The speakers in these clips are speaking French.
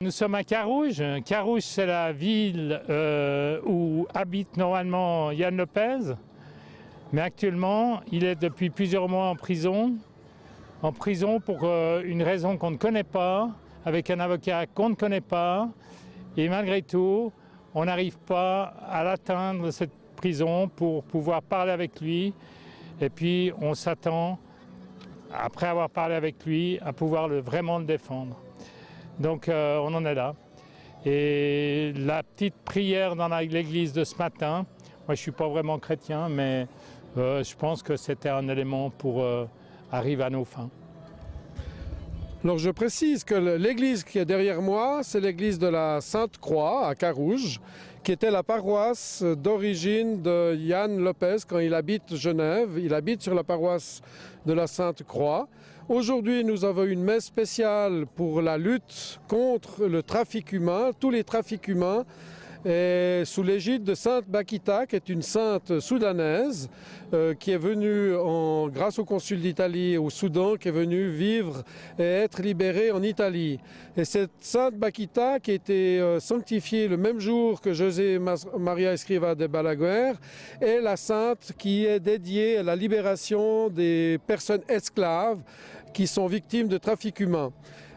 Nous sommes à Carouge. Carouge, c'est la ville où habite normalement Yann Lopez. Mais actuellement, il est depuis plusieurs mois en prison pour une raison qu'on ne connaît pas, avec un avocat qu'on ne connaît pas. Et malgré tout, on n'arrive pas à l'atteindre, cette prison, pour pouvoir parler avec lui. Et puis, on s'attend, après avoir parlé avec lui, à pouvoir vraiment le défendre. Donc, on en est là. Et la petite prière dans l'église de ce matin, moi je ne suis pas vraiment chrétien, mais je pense que c'était un élément pour arriver à nos fins. Alors je précise que l'église qui est derrière moi, c'est l'église de la Sainte-Croix à Carouge, qui était la paroisse d'origine de Yann Lopez quand il habite Genève. Il habite sur la paroisse de la Sainte-Croix. Aujourd'hui, nous avons une messe spéciale pour la lutte contre le trafic humain, tous les trafics humains, et sous l'égide de Sainte Bakita, qui est une sainte soudanaise, qui est venue, grâce au consul d'Italie au Soudan, qui est venue vivre et être libérée en Italie. Et cette Sainte Bakita, qui a été sanctifiée le même jour que José Maria Escrivá de Balaguer, est la sainte qui est dédiée à la libération des personnes esclaves qui sont victimes de trafic humain.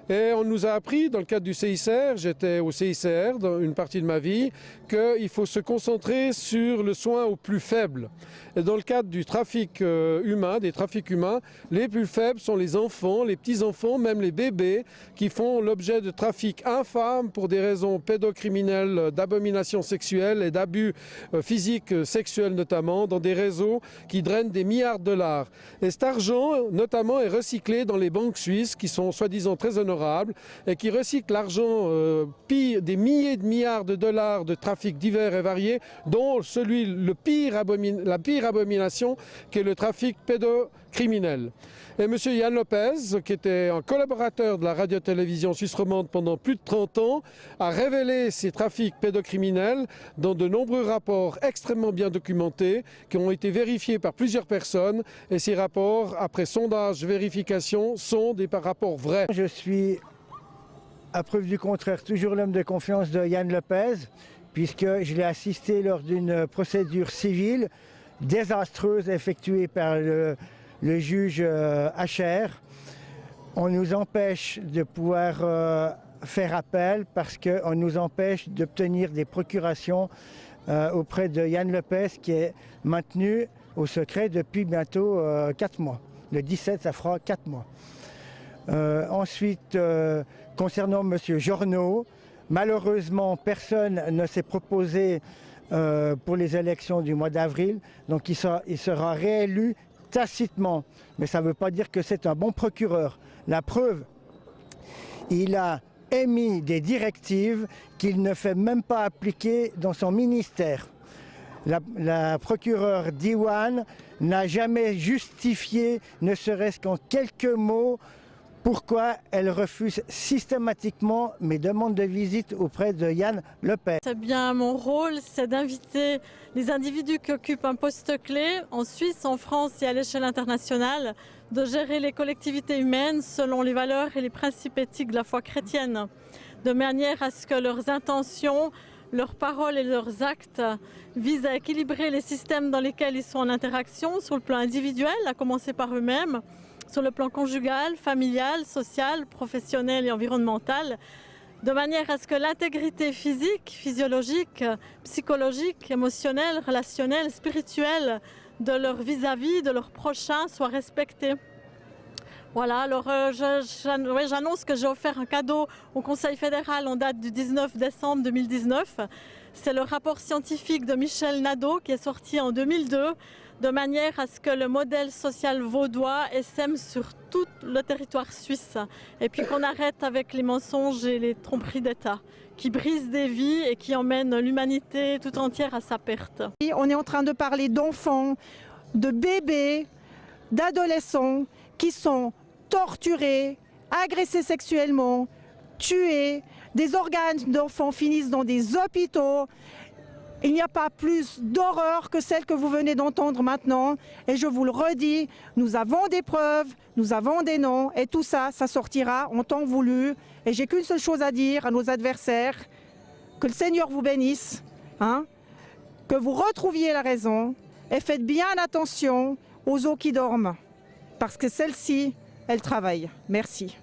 Et on nous a appris, dans le cadre du CICR, j'étais au CICR dans une partie de ma vie, qu'il faut se concentrer sur le soin aux plus faibles. Et dans le cadre du trafic humain, des trafics humains, les plus faibles sont les enfants, les petits-enfants, même les bébés, qui font l'objet de trafics infâmes pour des raisons pédocriminelles, d'abominations sexuelles et d'abus physiques, sexuels notamment, dans des réseaux qui drainent des milliards de dollars. Et cet argent, notamment, est recyclé dans les banques suisses, qui sont soi-disant très honorables, et qui recycle l'argent, des milliers de milliards de dollars de trafics divers et variés, dont la pire abomination qui est le trafic pédocriminel. Et M. Yann Lopez, qui était un collaborateur de la radio-télévision suisse romande pendant plus de 30 ans, a révélé ces trafics pédocriminels dans de nombreux rapports extrêmement bien documentés, qui ont été vérifiés par plusieurs personnes, et ces rapports, après sondage, vérification, sont des rapports vrais. Je suis, à preuve du contraire, toujours l'homme de confiance de Yann Lopez, puisque je l'ai assisté lors d'une procédure civile désastreuse effectuée par le juge HR. On nous empêche de pouvoir faire appel parce qu'on nous empêche d'obtenir des procurations auprès de Yann Lopez, qui est maintenu au secret depuis bientôt 4 mois. Le 17, ça fera 4 mois. Ensuite, concernant M. Jornaud, malheureusement, personne ne s'est proposé pour les élections du mois d'avril, donc il sera réélu tacitement. Mais ça ne veut pas dire que c'est un bon procureur. La preuve, il a émis des directives qu'il ne fait même pas appliquer dans son ministère. La procureure Diwan n'a jamais justifié, ne serait-ce qu'en quelques mots, pourquoi elle refuse systématiquement mes demandes de visite auprès de Yann Lopez. C'est bien mon rôle, c'est d'inviter les individus qui occupent un poste clé en Suisse, en France et à l'échelle internationale, de gérer les collectivités humaines selon les valeurs et les principes éthiques de la foi chrétienne, de manière à ce que leurs intentions, leurs paroles et leurs actes visent à équilibrer les systèmes dans lesquels ils sont en interaction sur le plan individuel, à commencer par eux-mêmes, sur le plan conjugal, familial, social, professionnel et environnemental, de manière à ce que l'intégrité physique, physiologique, psychologique, émotionnelle, relationnelle, spirituelle de leur vis-à-vis, de leurs prochains soit respectée. Voilà, alors j'annonce que j'ai offert un cadeau au Conseil fédéral en date du 19 décembre 2019. C'est le rapport scientifique de Michel Nadeau qui est sorti en 2002, de manière à ce que le modèle social vaudois essaime sur tout le territoire suisse. Et puis qu'on arrête avec les mensonges et les tromperies d'État qui brisent des vies et qui emmènent l'humanité tout entière à sa perte. On est en train de parler d'enfants, de bébés, d'adolescents qui sont torturés, agressés sexuellement, tués, des organes d'enfants finissent dans des hôpitaux. Il n'y a pas plus d'horreur que celle que vous venez d'entendre maintenant. Et je vous le redis, nous avons des preuves, nous avons des noms. Et tout ça, ça sortira en temps voulu. Et j'ai qu'une seule chose à dire à nos adversaires. Que le Seigneur vous bénisse, que vous retrouviez la raison. Et faites bien attention aux eaux qui dorment. Parce que celles-ci, elles travaillent. Merci.